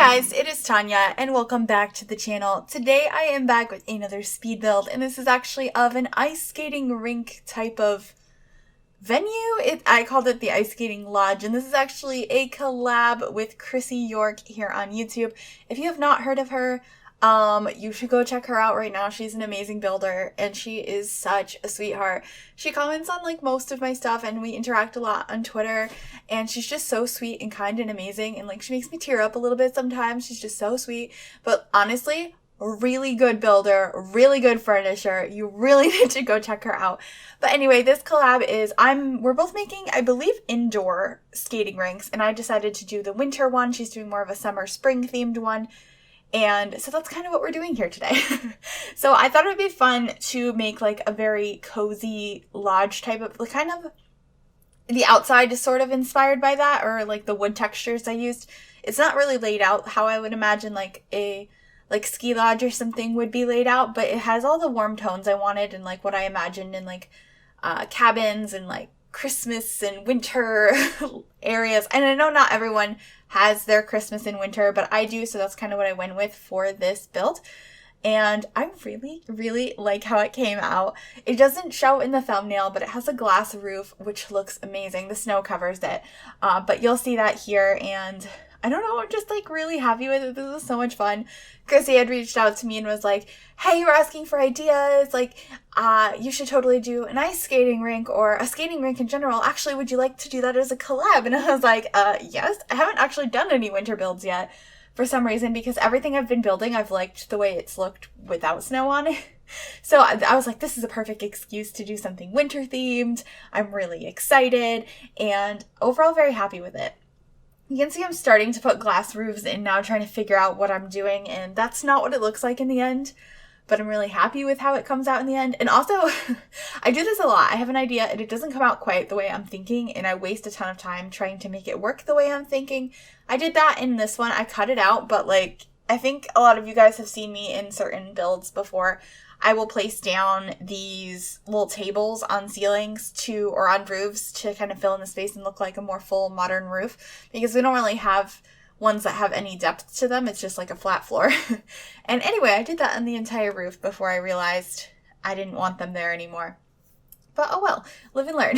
guys, it is Tanya and welcome back to the channel. Today I am back with another speed build and this is actually of an ice skating rink type of venue. I called it the Ice Skating Lodge and this is actually a collab with Chrissie York here on YouTube. If you have not heard of her, you should go check her out right now. She's an amazing builder and she is such a sweetheart. She comments on like most of my stuff and we interact a lot on Twitter and she's just so sweet and kind and amazing and like she makes me tear up a little bit sometimes. She's just so sweet, but honestly, really good builder, really good furnisher. You really need to go check her out. But anyway, this collab is we're both making, I believe, indoor skating rinks and I decided to do the winter one. She's doing more of a summer spring themed one. And so that's kind of what we're doing here today. So I thought it would be fun to make like a very cozy lodge type of, like kind of the outside is sort of inspired by that, or like the wood textures I used. It's not really laid out how I would imagine like a ski lodge or something would be laid out, but it has all the warm tones I wanted and like what I imagined in like cabins and like Christmas and winter areas. And I know not everyone has their Christmas and winter, but I do, so that's kind of what I went with for this build. And I really, really like how it came out. It doesn't show in the thumbnail, but it has a glass roof, which looks amazing. The snow covers it, but you'll see that here. And I don't know, I'm just like really happy with it. This was so much fun. Chrissie had reached out to me and was like, hey, you were asking for ideas. Like, you should totally do an ice skating rink or a skating rink in general. Actually, would you like to do that as a collab? And I was like, yes. I haven't actually done any winter builds yet for some reason because everything I've been building, I've liked the way it's looked without snow on it. So I was like, this is a perfect excuse to do something winter themed. I'm really excited and overall very happy with it. You can see I'm starting to put glass roofs in now, trying to figure out what I'm doing, and that's not what it looks like in the end, but I'm really happy with how it comes out in the end. And also, I do this a lot. I have an idea, and it doesn't come out quite the way I'm thinking, and I waste a ton of time trying to make it work the way I'm thinking. I did that in this one. I cut it out, but like, I think a lot of you guys have seen me in certain builds before. I will place down these little tables on ceilings or on roofs to kind of fill in the space and look like a more full modern roof because we don't really have ones that have any depth to them. It's just like a flat floor. And anyway, I did that on the entire roof before I realized I didn't want them there anymore. But oh well, live and learn.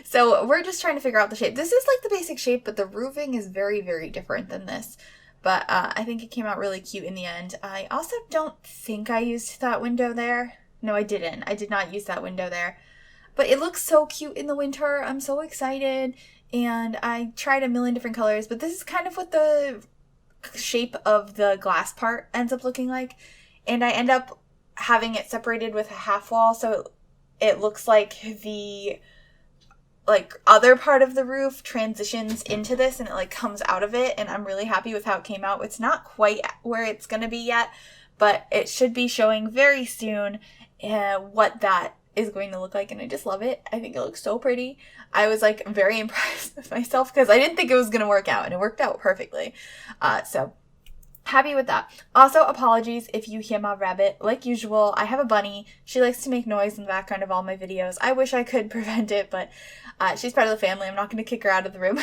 So we're just trying to figure out the shape. This is like the basic shape, but the roofing is very, very different than this. But I think it came out really cute in the end. I also don't think I used that window there. No, I didn't. I did not use that window there. But it looks so cute in the winter. I'm so excited. And I tried a million different colors. But this is kind of what the shape of the glass part ends up looking like. And I end up having it separated with a half wall. So it looks like the other part of the roof transitions into this and it like comes out of it, and I'm really happy with how it came out. It's not quite where it's gonna be yet, but it should be showing very soon what that is going to look like, and I just love it. I think it looks so pretty. I was like very impressed with myself because I didn't think it was gonna work out, and it worked out perfectly. So happy with that. Also, apologies if you hear my rabbit. Like usual, I have a bunny. She likes to make noise in the background of all my videos. I wish I could prevent it, but she's part of the family. I'm not going to kick her out of the room.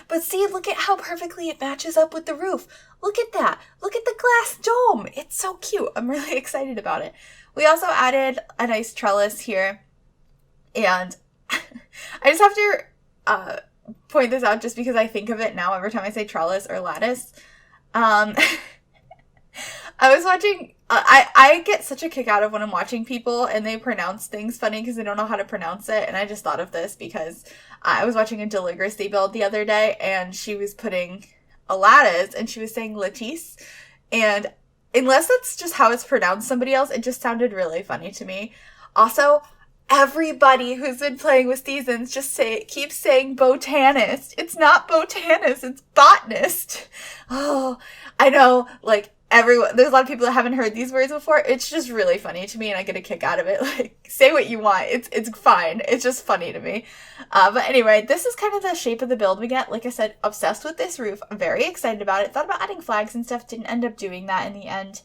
But see, look at how perfectly it matches up with the roof. Look at that. Look at the glass dome. It's so cute. I'm really excited about it. We also added a nice trellis here. And I just have to point this out just because I think of it now every time I say trellis or lattice. I was watching, I get such a kick out of when I'm watching people and they pronounce things funny because they don't know how to pronounce it. And I just thought of this because I was watching a Deligracy build the other day and she was putting a lattice and she was saying lattice. And unless that's just how it's pronounced somebody else, it just sounded really funny to me. Also, everybody who's been playing with seasons just keeps saying botanist. It's not botanist, it's botanist. Oh, I know, like there's a lot of people that haven't heard these words before. It's just really funny to me and I get a kick out of it. Like, say what you want. It's fine. It's just funny to me. But anyway, this is kind of the shape of the build we get. Like I said, obsessed with this roof. I'm very excited about it. Thought about adding flags and stuff. Didn't end up doing that in the end.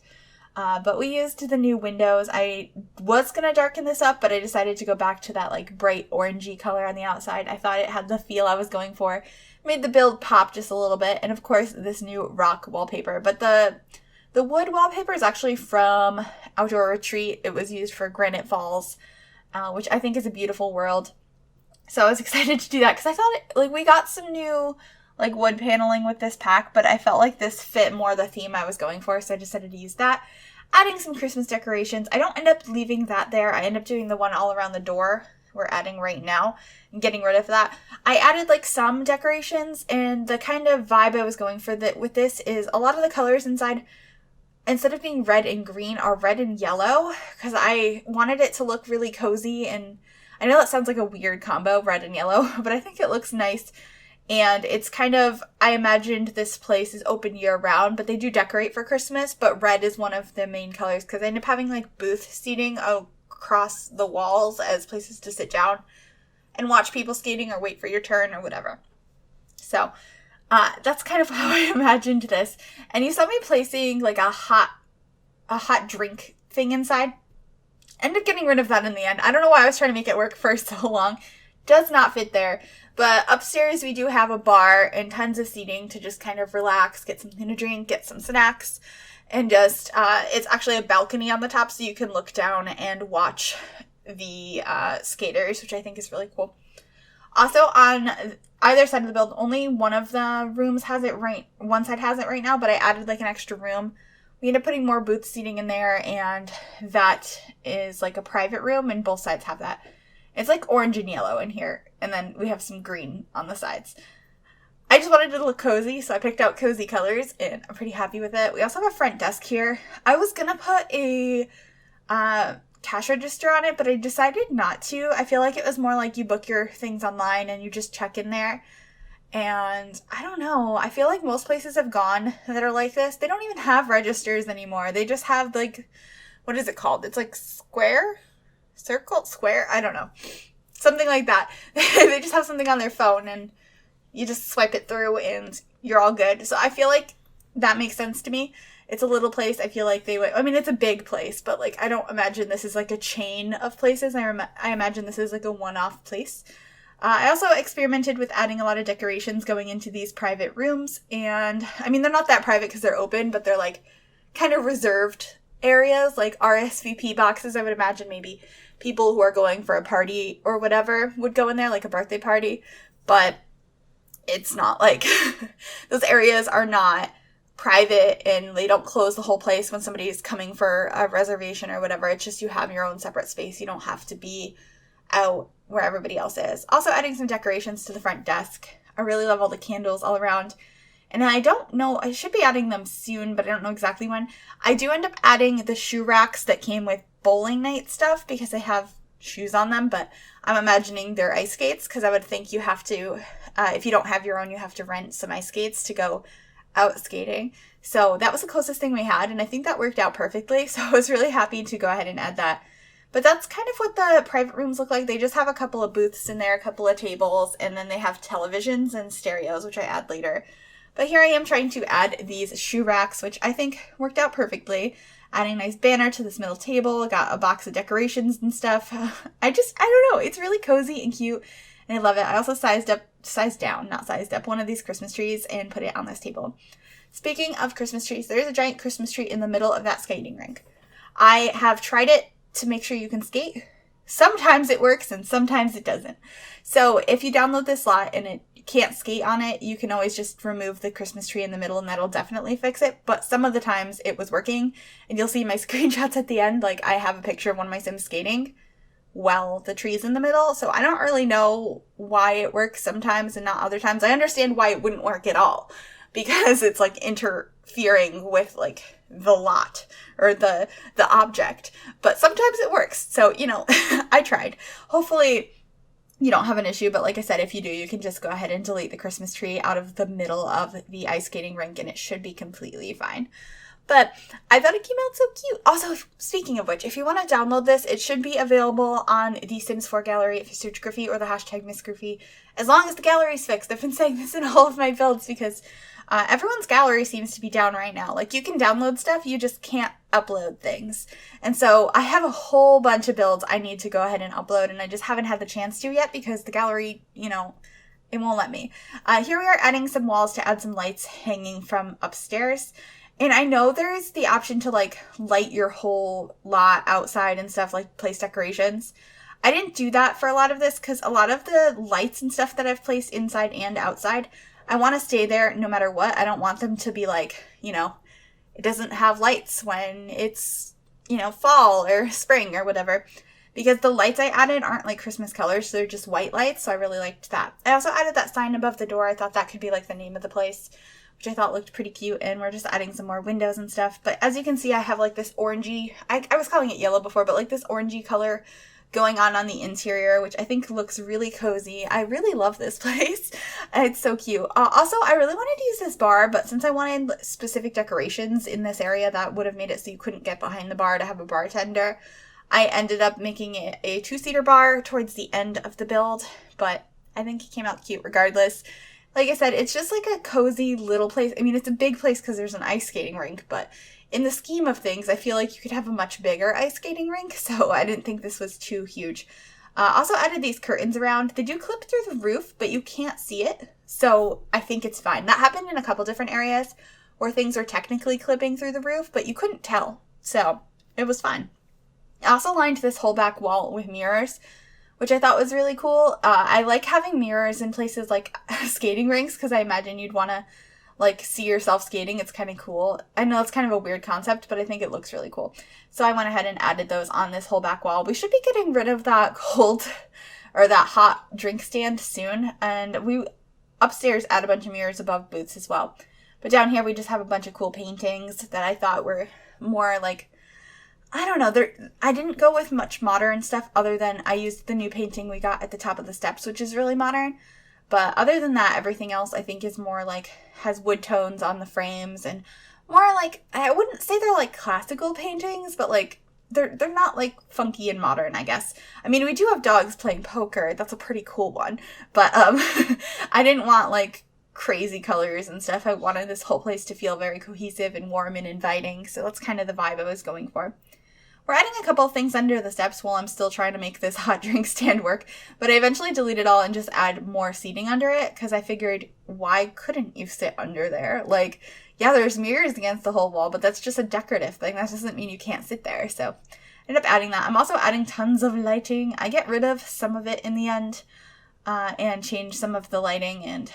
But we used the new windows. I was going to darken this up, but I decided to go back to that like bright orangey color on the outside. I thought it had the feel I was going for. Made the build pop just a little bit. And of course, this new rock wallpaper. But the wood wallpaper is actually from Outdoor Retreat. It was used for Granite Falls, which I think is a beautiful world. So I was excited to do that because I thought we got some new like wood paneling with this pack, but I felt like this fit more the theme I was going for, so I decided to use that. Adding some Christmas decorations. I don't end up leaving that there. I end up doing the one all around the door we're adding right now and getting rid of that. I added like some decorations, and the kind of vibe I was going for with this is a lot of the colors inside, instead of being red and green, are red and yellow, because I wanted it to look really cozy. And I know that sounds like a weird combo, red and yellow, but I think it looks nice. And it's kind of, I imagined this place is open year round, but they do decorate for Christmas, but red is one of the main colors because I end up having like booth seating across the walls as places to sit down and watch people skating or wait for your turn or whatever. So that's kind of how I imagined this. And you saw me placing like a hot drink thing inside. End up getting rid of that in the end. I don't know why I was trying to make it work for so long. Does not fit there. But upstairs we do have a bar and tons of seating to just kind of relax, get something to drink, get some snacks, and just, it's actually a balcony on the top so you can look down and watch the skaters, which I think is really cool. Also on either side of the build, only one of the rooms has it one side has it right now, but I added like an extra room. We ended up putting more booth seating in there, and that is like a private room, and both sides have that. It's like orange and yellow in here, and then we have some green on the sides. I just wanted it to look cozy, so I picked out cozy colors, and I'm pretty happy with it. We also have a front desk here. I was gonna put a cash register on it, but I decided not to. I feel like it was more like you book your things online and you just check in there. And I don't know, I feel like most places have gone that are like this. They don't even have registers anymore. They just have like, what is it called? It's like square? I don't know. Something like that. They just have something on their phone and you just swipe it through and you're all good. So I feel like that makes sense to me. It's a little place. I feel like it's a big place, but like I don't imagine this is like a chain of places. I imagine this is like a one-off place. I also experimented with adding a lot of decorations going into these private rooms. And I mean, they're not that private because they're open, but they're like kind of reserved areas, like RSVP boxes. I would imagine maybe people who are going for a party or whatever would go in there, like a birthday party. But it's not like those areas are not private and they don't close the whole place when somebody is coming for a reservation or whatever. It's just you have your own separate space. You don't have to be out where everybody else is. Also adding some decorations to the front desk. I really love all the candles all around. And I don't know, I should be adding them soon, but I don't know exactly when. I do end up adding the shoe racks that came with bowling night stuff because they have shoes on them, but I'm imagining they're ice skates because I would think you have to, if you don't have your own, you have to rent some ice skates to go out skating. So that was the closest thing we had, and I think that worked out perfectly. So I was really happy to go ahead and add that. But that's kind of what the private rooms look like. They just have a couple of booths in there, a couple of tables, and then they have televisions and stereos, which I add later. But here I am trying to add these shoe racks, which I think worked out perfectly. Adding a nice banner to this middle table. Got a box of decorations and stuff. I don't know. It's really cozy and cute, and I love it. I also sized down one of these Christmas trees and put it on this table. Speaking of Christmas trees, there is a giant Christmas tree in the middle of that skating rink. I have tried it to make sure you can skate. Sometimes it works and sometimes it doesn't. So if you download this slot and it can't skate on it, you can always just remove the Christmas tree in the middle and that'll definitely fix it. But some of the times it was working, and you'll see my screenshots at the end. Like I have a picture of one of my Sims skating while the tree's in the middle. So I don't really know why it works sometimes and not other times. I understand why it wouldn't work at all because it's like interfering with like the lot or the object, but sometimes it works. So, I tried. Hopefully you don't have an issue, but like I said, if you do, you can just go ahead and delete the Christmas tree out of the middle of the ice skating rink and it should be completely fine. But I thought it came out so cute. Also, speaking of which, if you want to download this, it should be available on the Sims 4 gallery if you search Griffy or the hashtag MsGryphi, as long as the gallery's fixed. I've been saying this in all of my builds because Everyone's gallery seems to be down right now. Like, you can download stuff, you just can't upload things. And so I have a whole bunch of builds I need to go ahead and upload, and I just haven't had the chance to yet because the gallery, you know, it won't let me. Here we are adding some walls to add some lights hanging from upstairs. And I know there's the option to, like, light your whole lot outside and stuff, like place decorations. I didn't do that for a lot of this because a lot of the lights and stuff that I've placed inside and outside, I want to stay there no matter what. I don't want them to be like, you know, it doesn't have lights when it's, you know, fall or spring or whatever. Because the lights I added aren't like Christmas colors, so they're just white lights, so I really liked that. I also added that sign above the door. I thought that could be like the name of the place, which I thought looked pretty cute, and we're just adding some more windows and stuff. But as you can see, I have like this orangey, I was calling it yellow before, but like this orangey color going on the interior, which I think looks really cozy. I really love this place. It's so cute. Also, I really wanted to use this bar, but since I wanted specific decorations in this area that would have made it so you couldn't get behind the bar to have a bartender, I ended up making it a 2-seater bar towards the end of the build, but I think it came out cute regardless. Like I said, it's just like a cozy little place. I mean, it's a big place because there's an ice skating rink, but in the scheme of things, I feel like you could have a much bigger ice skating rink, so I didn't think this was too huge. Also added these curtains around. They do clip through the roof, but you can't see it, so I think it's fine. That happened in a couple different areas where things are technically clipping through the roof, but you couldn't tell, so it was fine. I also lined this whole back wall with mirrors, which I thought was really cool. I like having mirrors in places like skating rinks because I imagine you'd want to like see yourself skating. It's kind of cool. I know it's kind of a weird concept, but I think it looks really cool. So I went ahead and added those on this whole back wall. We should be getting rid of that cold or that hot drink stand soon. And we upstairs add a bunch of mirrors above booths as well. But down here we just have a bunch of cool paintings that I thought were more like, I don't know, I didn't go with much modern stuff other than I used the new painting we got at the top of the steps, which is really modern. But other than that, everything else I think is more like, has wood tones on the frames and more like, I wouldn't say they're like classical paintings, but like, they're not like funky and modern, I guess. I mean, we do have dogs playing poker. That's a pretty cool one. But I didn't want like crazy colors and stuff. I wanted this whole place to feel very cohesive and warm and inviting. So that's kind of the vibe I was going for. We're adding a couple of things under the steps while I'm still trying to make this hot drink stand work, but I eventually deleted it all and just add more seating under it because I figured, why couldn't you sit under there? Like, yeah, there's mirrors against the whole wall, but that's just a decorative thing. That doesn't mean you can't sit there, so I ended up adding that. I'm also adding tons of lighting. I get rid of some of it in the end and change some of the lighting, and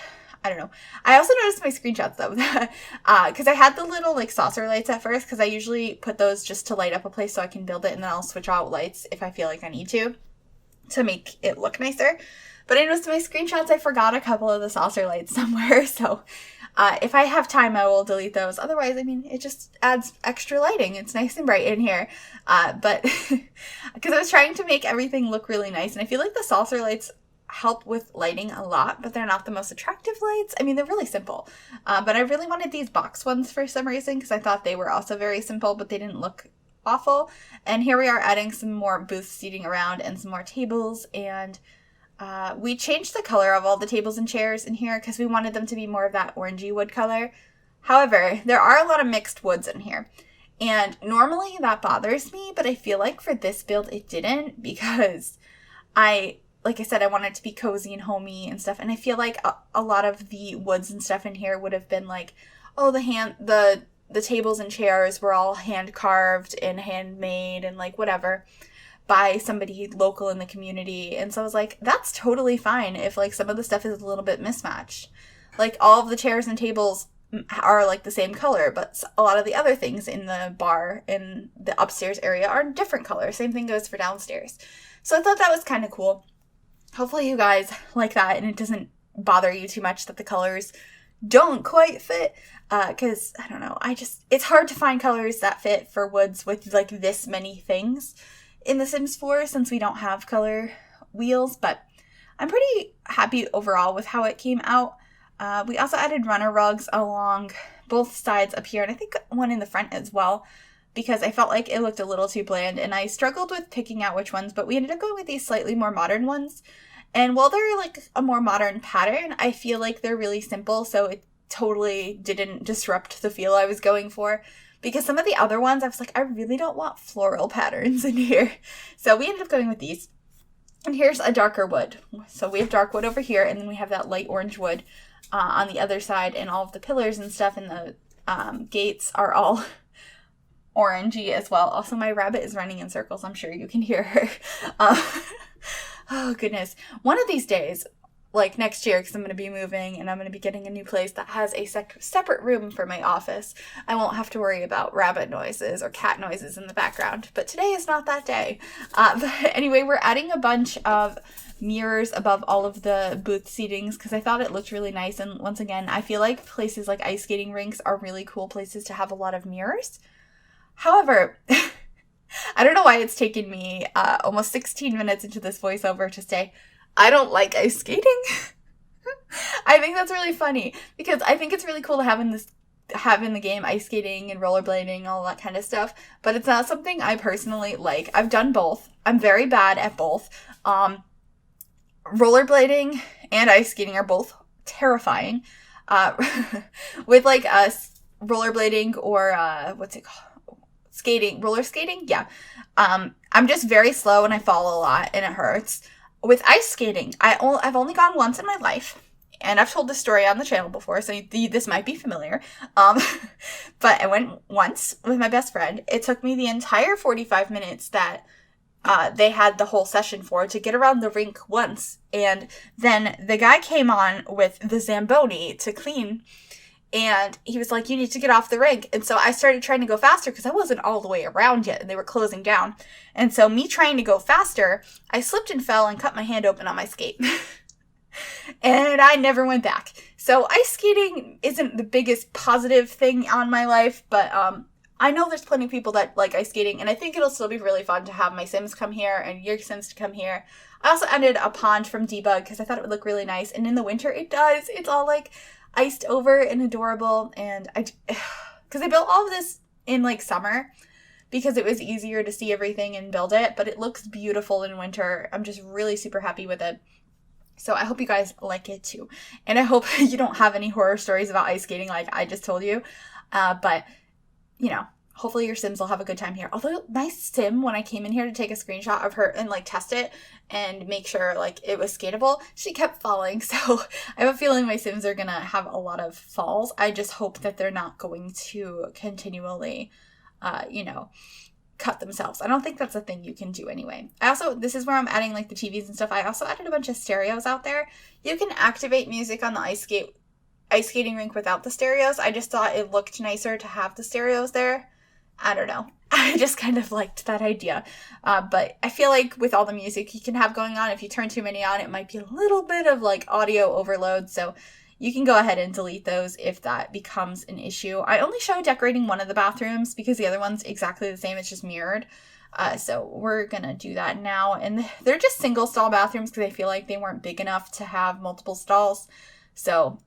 I don't know. I also noticed my screenshots though, because I had the little like saucer lights at first, because I usually put those just to light up a place so I can build it, and then I'll switch out lights if I feel like I need to make it look nicer. But I noticed in my screenshots I forgot a couple of the saucer lights somewhere, so if I have time I will delete those. Otherwise, I mean, it just adds extra lighting. It's nice and bright in here. But because I was trying to make everything look really nice, and I feel like the saucer lights help with lighting a lot, but they're not the most attractive lights. I mean, they're really simple, but I really wanted these box ones for some reason because I thought they were also very simple, but they didn't look awful. And here we are adding some more booth seating around and some more tables, and we changed the color of all the tables and chairs in here because we wanted them to be more of that orangey wood color. However, there are a lot of mixed woods in here, and normally that bothers me, but I feel like for this build it didn't, because like I said, I wanted it to be cozy and homey and stuff, and I feel like a lot of the woods and stuff in here would have been like, oh, the tables and chairs were all hand carved and handmade and like whatever by somebody local in the community. And so I was like, that's totally fine if like some of the stuff is a little bit mismatched. Like all of the chairs and tables are like the same color, but a lot of the other things in the bar in the upstairs area are different colors. Same thing goes for downstairs. So I thought that was kind of cool. Hopefully you guys like that and it doesn't bother you too much that the colors don't quite fit, because I don't know, it's hard to find colors that fit for woods with like this many things in The Sims 4 since we don't have color wheels, but I'm pretty happy overall with how it came out. We also added runner rugs along both sides up here, and I think one in the front as well, because I felt like it looked a little too bland, and I struggled with picking out which ones, but we ended up going with these slightly more modern ones. And while they're like a more modern pattern, I feel like they're really simple, so totally didn't disrupt the feel I was going for. Because some of the other ones, I was like, I really don't want floral patterns in here. So we ended up going with these. And here's a darker wood. So we have dark wood over here, and then we have that light orange wood on the other side, and all of the pillars and stuff and the gates are all orangey as well. Also, my rabbit is running in circles. I'm sure you can hear her. Oh, goodness. One of these days, like next year, because I'm going to be moving and I'm going to be getting a new place that has a separate room for my office, I won't have to worry about rabbit noises or cat noises in the background. But today is not that day. But anyway, we're adding a bunch of mirrors above all of the booth seatings because I thought it looked really nice. And once again, I feel like places like ice skating rinks are really cool places to have a lot of mirrors. However, I don't know why it's taken me almost 16 minutes into this voiceover to say, I don't like ice skating. I think that's really funny because I think it's really cool to have in the game ice skating and rollerblading, all that kind of stuff, but it's not something I personally like. I've done both. I'm very bad at both. Rollerblading and ice skating are both terrifying. With like rollerblading or what's it called? Roller skating? Yeah. I'm just very slow and I fall a lot and it hurts. With ice skating, I've only gone once in my life, and I've told this story on the channel before, so this might be familiar. But I went once with my best friend. It took me the entire 45 minutes that they had the whole session for to get around the rink once, and then the guy came on with the Zamboni to clean, and he was like, you need to get off the rink. And so I started trying to go faster because I wasn't all the way around yet and they were closing down. And so me trying to go faster, I slipped and fell and cut my hand open on my skate. And I never went back. So ice skating isn't the biggest positive thing on my life, but I know there's plenty of people that like ice skating, and I think it'll still be really fun to have my Sims come here and your Sims to come here. I also added a pond from Debug because I thought it would look really nice, and in the winter it does. It's all like iced over and adorable, and because I built all of this in like summer because it was easier to see everything and build it, but it looks beautiful in winter. I'm just really super happy with it. So I hope you guys like it too. And I hope you don't have any horror stories about ice skating like I just told you. But, you know, hopefully your Sims will have a good time here. Although my Sim, when I came in here to take a screenshot of her and like test it and make sure like it was skatable, she kept falling. So I have a feeling my Sims are going to have a lot of falls. I just hope that they're not going to continually, cut themselves. I don't think that's a thing you can do anyway. This is where I'm adding like the TVs and stuff. I also added a bunch of stereos out there. You can activate music on the ice skating rink without the stereos. I just thought it looked nicer to have the stereos there. I don't know. I just kind of liked that idea. But I feel like with all the music you can have going on, if you turn too many on, it might be a little bit of like audio overload. So you can go ahead and delete those if that becomes an issue. I only show decorating one of the bathrooms because the other one's exactly the same. It's just mirrored. So we're going to do that now. And they're just single stall bathrooms because I feel like they weren't big enough to have multiple stalls. So,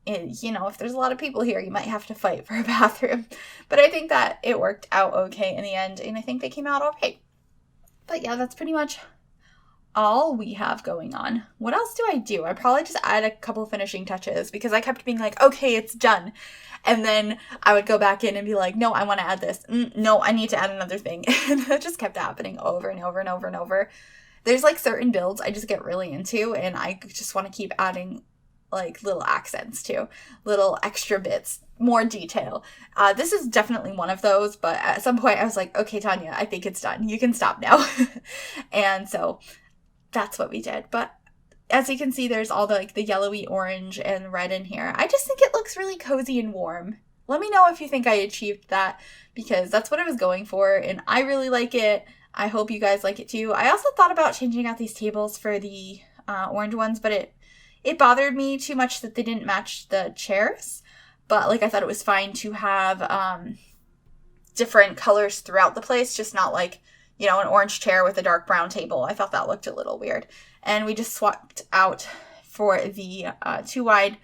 if there's a lot of people here, you might have to fight for a bathroom. But I think that it worked out okay in the end. And I think they came out all right. But yeah, that's pretty much all we have going on. What else do I do? I probably just add a couple finishing touches because I kept being like, okay, it's done. And then I would go back in and be like, no, I want to add this. No, I need to add another thing. And that just kept happening over and over and over and over. There's like certain builds I just get really into and I just want to keep adding like little accents to, little extra bits, more detail. This is definitely one of those, but at some point I was like, okay, Tanya, I think it's done. You can stop now. And so that's what we did. But as you can see, there's all the yellowy orange and red in here. I just think it looks really cozy and warm. Let me know if you think I achieved that because that's what I was going for and I really like it. I hope you guys like it too. I also thought about changing out these tables for the orange ones, but it bothered me too much that they didn't match the chairs. But I thought it was fine to have different colors throughout the place, just not like an orange chair with a dark brown table. I thought that looked a little weird. And we just swapped out for the 2-wide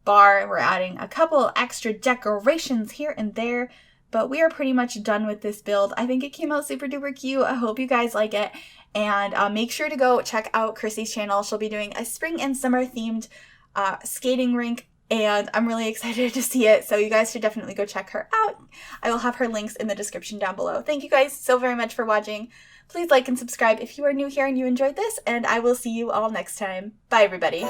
bar. We're adding a couple extra decorations here and there, but we are pretty much done with this build. I think it came out super duper cute. I hope you guys like it. And make sure to go check out Chrissie's channel. She'll be doing a spring and summer themed skating rink and I'm really excited to see it, so you guys should definitely go check her out. I will have her links in the description down below. Thank you guys so very much for watching. Please like and subscribe if you are new here and you enjoyed this, and I will see you all next time. Bye, everybody.